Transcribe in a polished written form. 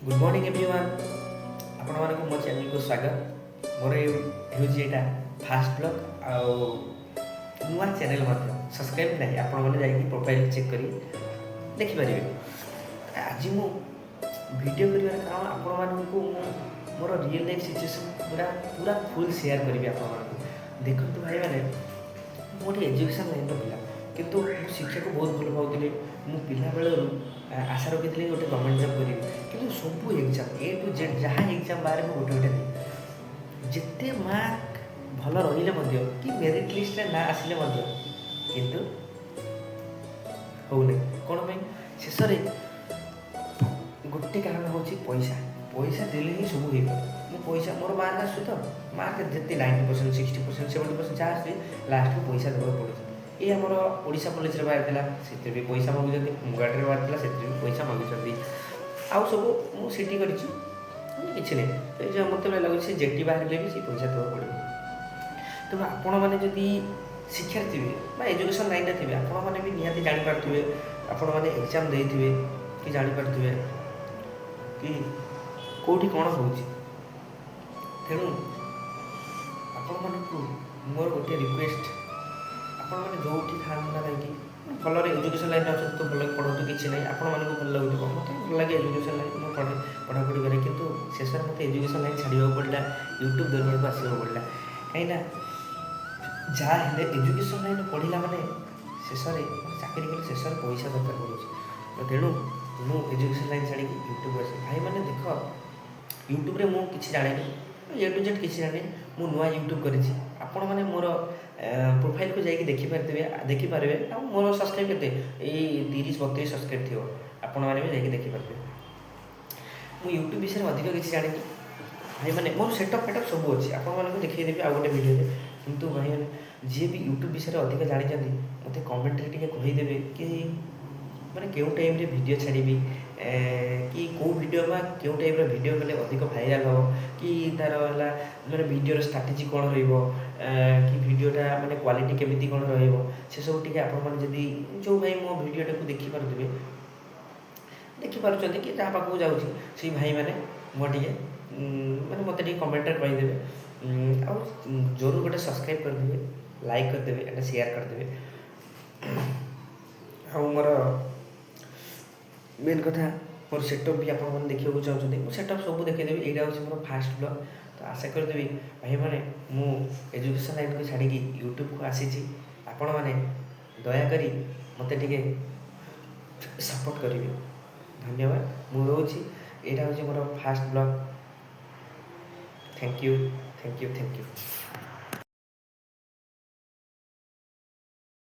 Good morning everyone आपण मानक मो चैनल को स्वागत मोर यहाँ फास्ट ब्लॉग नुआ चैनल सब्सक्राइब नहीं आपण मैंने जाकि प्रोफाइल चेक कर देखिपारे। आज मु वीडियो कर कारण आपण मानक मोर रियल लाइफ सिचुएशन पूरा पूरा फुल शेयर करी आप देखो भाई मैंने मोटे एजुकेशन लाइन पिला किंतु मु शिक्षा को बहुत भल पाऊली मु पिला बेलू आशा रखी गोटे गवर्नमेंट जॉब करी कि सब एग्जाम ए टू जेड जहाँ एग्जाम बाहर गोटे गोटे दी जिते मार्क भल रही कि मेरिट लिस्ट ना आसिले किंतु होने कौन शेष गोटे कारण हूँ पैसा पैसा देले ही सब हो मु पैसा मोर मार्क आसु तो मार्क जिते 90% 60% 70% जहाँ आस लास्ट को पैसा देवाक पड़े ये आमर ओडिशा पुलिस बाहर से भी पैसा मागुच्च मुगाटे बाहर से भी पैसा मागुच्च आउ सब मुझे किसी नहीं जो मत लगुच जेटी बाहर भी से पैसा देवाक पड़े। तेणु आपण मैंने जदि शिक्षार्थी थे एजुकेशन लाइन थे आपण मैंने भी निहाती जापारे आपण मैंने एग्जाम देते कि जापारे कि कौटी कौन हो तेणु आपण मानक मोर गोटे रिक्वेस्ट आपण मैंने जो था ना कहीं भल एजुकेशन लाइन अच्छे तो भल पढ़ू किसी ना आपण मानक भल लगे मत भल लगे एजुकेशन लाइन मैं पढ़ापढ़ी करें कि शेष में मत एजुकेशन लाइन छाड़ा पड़ा यूट्यूब दुनिया को आसवा पड़ा कहीं जहाँ एजुकेशन लाइन पढ़ला मैंने शेष चाकरी कले शेष पैसा दरकार पड़े तेणु मु एजुकेशन लाइन छाड़ी यूट्यूब आसे भाई मैंने देख यूट्यूब रे मु किसी जाने ए टू जेड किसी जाने मु नुआ यूट्यूब करी आपण मैंने मोर प्रोफाइल को जाकि देखिपारे आ मोर सब्सक्राइब के 30-32 सब्सक्राइब थी आपण मैंने भी जाकि देखिपारे। मु यूट्यूब विषय में अधिक किसी जानी भाई मैंने मोर सेटअप फेटअप सब अच्छी आपण मैंने देखिदेवी आ गोटे वीडियो किंतु भाई मैंने जी भी यूट्यूब विषय में अधिक जानी मत कमेंट रे कहीदेवे कि मैंने क्यों टाइम रे वीडियो छाड़ी कि कौ वीडियो में क्यों टाइप वीडियो कले अधिक भाइराल हो कि तार है मैंने वीडियो स्ट्राटेजी कौन कि वीडियोटा माने क्वालिटी केमिति कौन से सब टी आपड़ी जो भाई मो वीडियोटा को देखिपे देखिपुं कि जहाँ पाक जाऊँगी से भाई मैंने मोटे मैंने मत कमेंट कहीदेवे आ जरूर गोटे सब्सक्राइब करदे लाइक करदे एंड शेयर करदे। आ मोर मेन कथा मोर सेटअप भी आपने देखा चाहते मुझे सेटअप सब देखीदेवी यहाँ हूँ मोर फास्ट ब्लॉग तो आशा करदेवी भाई मैंने मु एजुकेशन लाइन को छाड़ी यूट्यूब को आसी आपण मैंने दयाकोरी मत सपोर्ट करेंगे धन्यवाद मु रोची यहाँ हूँ मोर फास्ट ब्लॉग thank you thank you thank you.